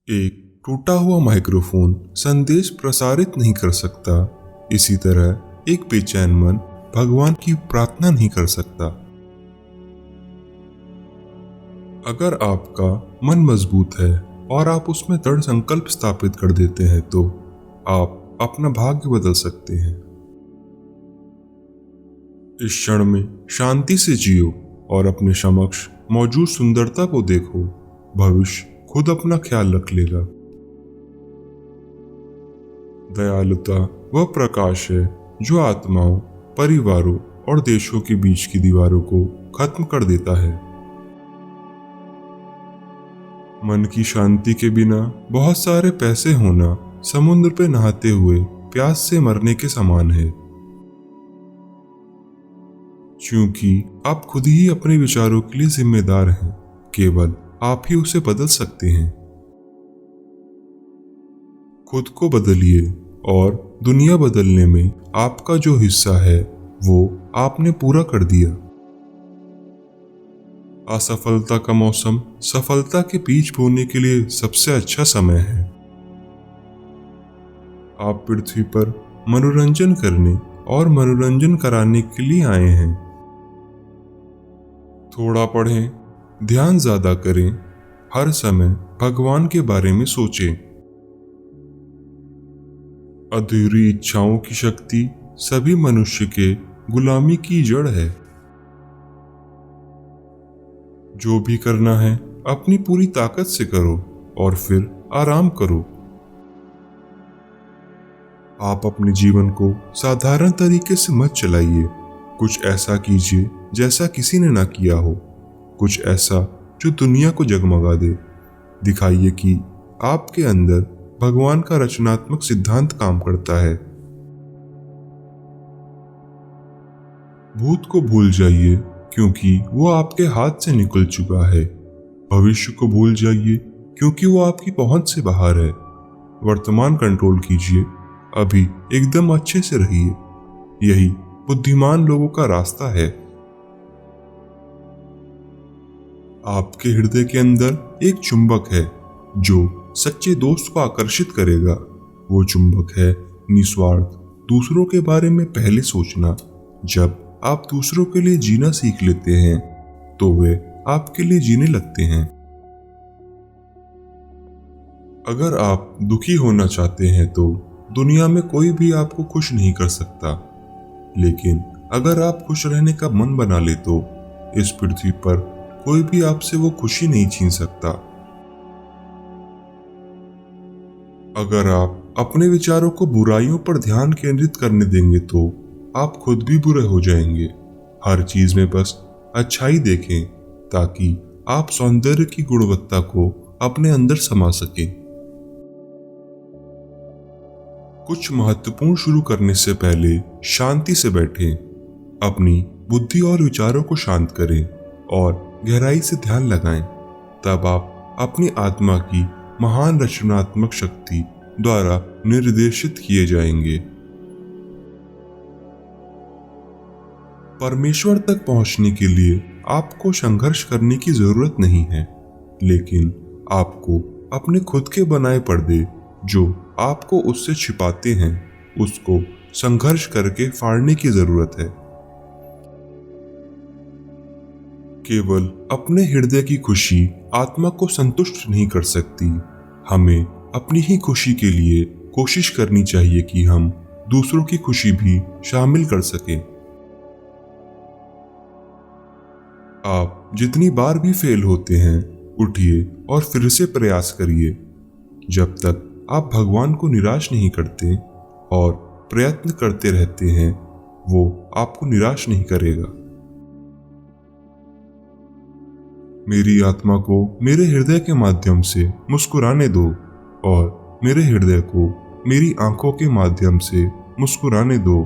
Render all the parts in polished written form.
एक टूटा हुआ माइक्रोफोन संदेश प्रसारित नहीं कर सकता, इसी तरह एक बेचैन मन भगवान की प्रार्थना नहीं कर सकता। अगर आपका मन मजबूत है और आप उसमें दृढ़ संकल्प स्थापित कर देते हैं तो आप अपना भाग्य बदल सकते हैं। इस क्षण में शांति से जियो और अपने समक्ष मौजूद सुंदरता को देखो। भविष्य खुद अपना ख्याल रख लेगा। दयालुता वह प्रकाश है जो आत्माओं, परिवारों और देशों के बीच की दीवारों को खत्म कर देता है। मन की शांति के बिना बहुत सारे पैसे होना समुद्र पे नहाते हुए प्यास से मरने के समान है, क्योंकि आप खुद ही अपने विचारों के लिए जिम्मेदार हैं। केवल आप ही उसे बदल सकते हैं। खुद को बदलिए और दुनिया बदलने में आपका जो हिस्सा है वो आपने पूरा कर दिया। असफलता का मौसम सफलता के बीज बोने के लिए सबसे अच्छा समय है। आप पृथ्वी पर मनोरंजन करने और मनोरंजन कराने के लिए आए हैं। थोड़ा पढ़ें, ध्यान ज्यादा करें, हर समय भगवान के बारे में सोचें। अधूरी इच्छाओं की शक्ति सभी मनुष्य के गुलामी की जड़ है। जो भी करना है अपनी पूरी ताकत से करो और फिर आराम करो। आप अपने जीवन को साधारण तरीके से मत चलाइए। कुछ ऐसा कीजिए जैसा किसी ने ना किया हो, कुछ ऐसा जो दुनिया को जगमगा दे। दिखाइए कि आपके अंदर भगवान का रचनात्मक सिद्धांत काम करता है। भूत को भूल जाइए क्योंकि वो आपके हाथ से निकल चुका है। भविष्य को भूल जाइए क्योंकि वो आपकी पहुंच से बाहर है। वर्तमान कंट्रोल कीजिए, अभी एकदम अच्छे से रहिए। यही बुद्धिमान लोगों का रास्ता है। आपके हृदय के अंदर एक चुंबक है जो सच्चे दोस्त को आकर्षित करेगा। वो चुंबक है निस्वार्थ दूसरों के बारे में पहले सोचना। जब आप दूसरों के लिए जीना सीख लेते हैं तो वे आपके लिए जीने लगते हैं। अगर आप दुखी होना चाहते हैं तो दुनिया में कोई भी आपको खुश नहीं कर सकता, लेकिन अगर आप खुश रहने का मन बना ले तो इस पृथ्वी पर कोई भी आपसे वो खुशी नहीं छीन सकता। अगर आप अपने विचारों को बुराइयों पर ध्यान केंद्रित करने देंगे तो आप खुद भी बुरे हो जाएंगे। हर चीज में बस अच्छाई देखें ताकि आप सौंदर्य की गुणवत्ता को अपने अंदर समा सकें। कुछ महत्वपूर्ण शुरू करने से पहले शांति से बैठें, अपनी बुद्धि और विचारों को शांत करें और गहराई से ध्यान लगाएं। तब आप अपनी आत्मा की महान रचनात्मक शक्ति द्वारा निर्देशित किए जाएंगे। परमेश्वर तक पहुंचने के लिए आपको संघर्ष करने की जरूरत नहीं है, लेकिन आपको अपने खुद के बनाए पर्दे जो आपको उससे छिपाते हैं उसको संघर्ष करके फाड़ने की जरूरत है। केवल अपने हृदय की खुशी आत्मा को संतुष्ट नहीं कर सकती। हमें अपनी ही खुशी के लिए कोशिश करनी चाहिए कि हम दूसरों की खुशी भी शामिल कर सकें। आप जितनी बार भी फेल होते हैं उठिए और फिर से प्रयास करिए। जब तक आप भगवान को निराश नहीं करते और प्रयत्न करते रहते हैं वो आपको निराश नहीं करेगा। मेरी आत्मा को मेरे हृदय के माध्यम से मुस्कुराने दो और मेरे हृदय को मेरी आंखों के माध्यम से मुस्कुराने दो,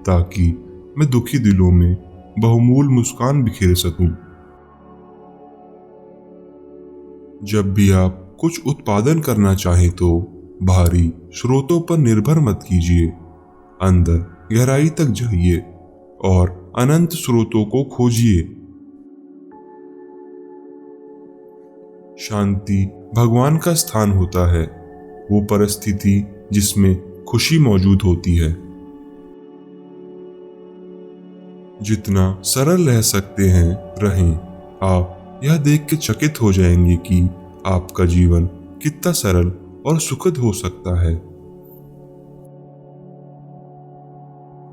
ताकि मैं दुखी दिलों में बहुमूल्य मुस्कान बिखेर सकूं। जब भी आप कुछ उत्पादन करना चाहें तो बाहरी स्रोतों पर निर्भर मत कीजिए। अंदर गहराई तक जाइए और अनंत स्रोतों को खोजिए। शांति भगवान का स्थान होता है, वो परिस्थिति जिसमें खुशी मौजूद होती है। जितना सरल रह सकते हैं रहें। आप यह देख के चकित हो जाएंगे कि आपका जीवन कितना सरल और सुखद हो सकता है।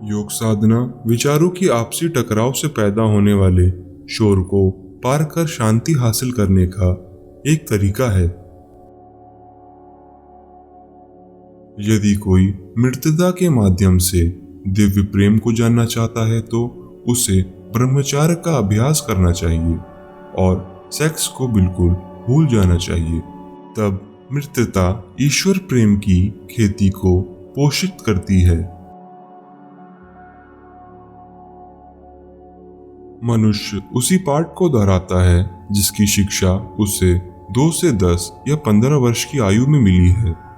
योग साधना विचारों की आपसी टकराव से पैदा होने वाले शोर को पार कर शांति हासिल करने का एक तरीका है। यदि कोई मृत्यता के माध्यम से दिव्य प्रेम को जानना चाहता है तो उसे ब्रह्मचार्य का अभ्यास करना चाहिए और सेक्स को बिल्कुल भूल जाना चाहिए। तब मृत्यता ईश्वर प्रेम की खेती को पोषित करती है। मनुष्य उसी पाठ को दोहराता है जिसकी शिक्षा उसे 2 से 10 या 15 वर्ष की आयु में मिली है।